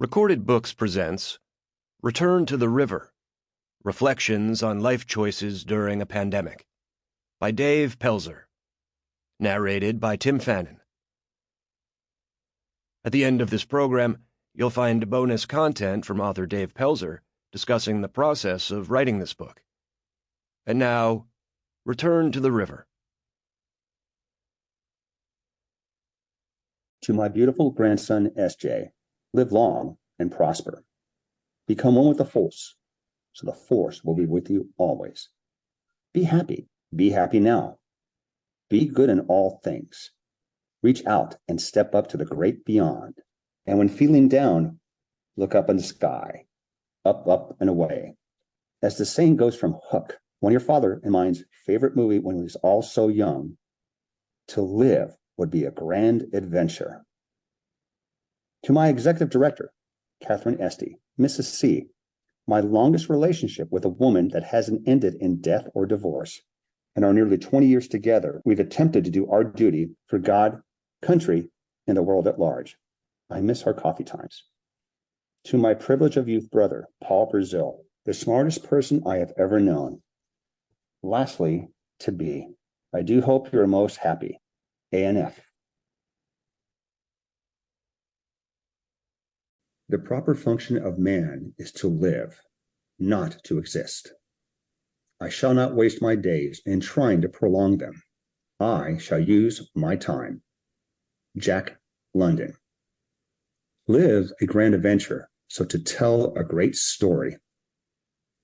Recorded Books presents Return to the River, Reflections on Life Choices During a Pandemic by Dave Pelzer. Narrated by Tim Fannon. At the end of this program, you'll find bonus content from author Dave Pelzer discussing the process of writing this book. And now, Return to the River. To my beautiful grandson, S.J., live long and prosper. Become one with the force, so the force will be with you always. Be happy. Be happy now. Be good in all things. Reach out and step up to the great beyond. And when feeling down, look up in the sky. Up, up, and away. As the saying goes from Hook, one of your father and mine's favorite movie when he was all so young, to live would be a grand adventure. To my executive director, Catherine Esty, Mrs. C, my longest relationship with a woman that hasn't ended in death or divorce. In our nearly 20 years together, we've attempted to do our duty for God, country, and the world at large. I miss our coffee times. To my privilege of youth brother, Paul Brazil, the smartest person I have ever known. Lastly, to B, I do hope you're most happy. ANF. The proper function of man is to live, not to exist. I shall not waste my days in trying to prolong them. I shall use my time. Jack London. Live a grand adventure, so to tell a great story.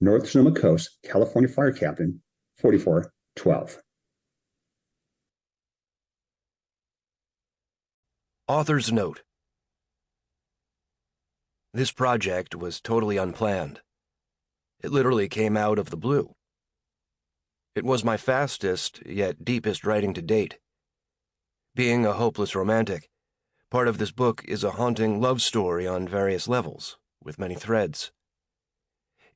North Sonoma Coast, California Fire Captain, 4412. Author's Note. This project was totally unplanned. It literally came out of the blue. It was my fastest, yet deepest writing to date. Being a hopeless romantic, part of this book is a haunting love story on various levels, with many threads.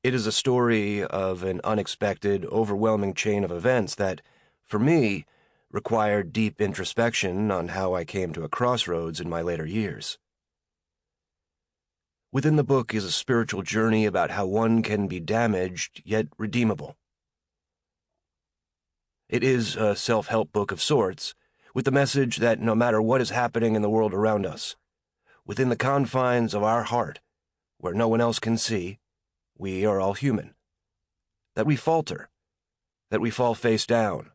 It is a story of an unexpected, overwhelming chain of events that, for me, required deep introspection on how I came to a crossroads in my later years. Within the book is a spiritual journey about how one can be damaged, yet redeemable. It is a self-help book of sorts, with the message that no matter what is happening in the world around us, within the confines of our heart, where no one else can see, we are all human. That we falter, that we fall face down,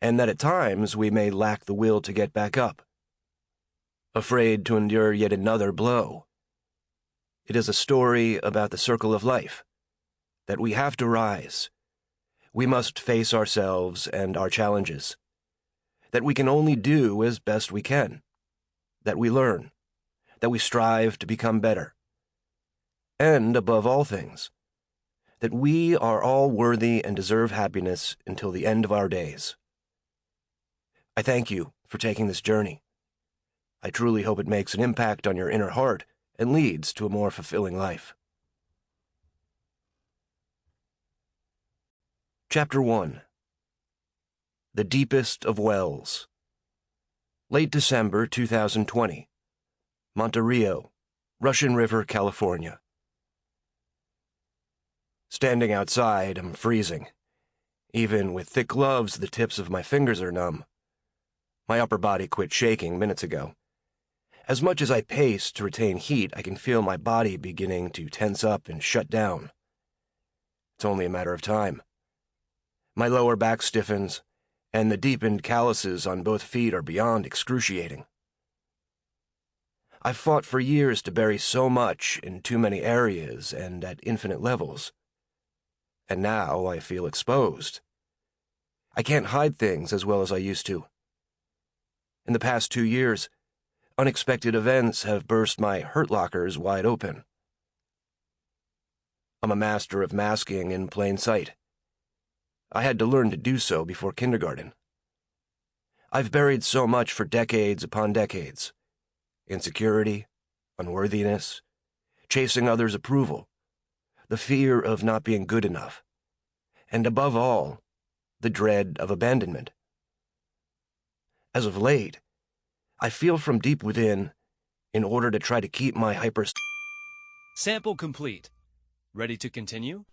and that at times we may lack the will to get back up, afraid to endure yet another blow. It is a story about the circle of life, that we have to rise. We must face ourselves and our challenges, that we can only do as best we can, that we learn, that we strive to become better, and, above all things, that we are all worthy and deserve happiness until the end of our days. I thank you for taking this journey. I truly hope it makes an impact on your inner heart and leads to a more fulfilling life. Chapter 1. The Deepest of Wells. Late December 2020. Monterey, Russian River, California. Standing outside, I'm freezing. Even with thick gloves, the tips of my fingers are numb. My upper body quit shaking minutes ago. As much as I pace to retain heat, I can feel my body beginning to tense up and shut down. It's only a matter of time. My lower back stiffens, and the deepened calluses on both feet are beyond excruciating. I've fought for years to bury so much in too many areas and at infinite levels. And now I feel exposed. I can't hide things as well as I used to. In the past 2 years, unexpected events have burst my hurt lockers wide open. I'm a master of masking in plain sight. I had to learn to do so before kindergarten. I've buried so much for decades upon decades. Insecurity, unworthiness, chasing others' approval, the fear of not being good enough, and above all, the dread of abandonment. As of late, I feel from deep within, in order to try to keep my Sample complete. Ready to continue?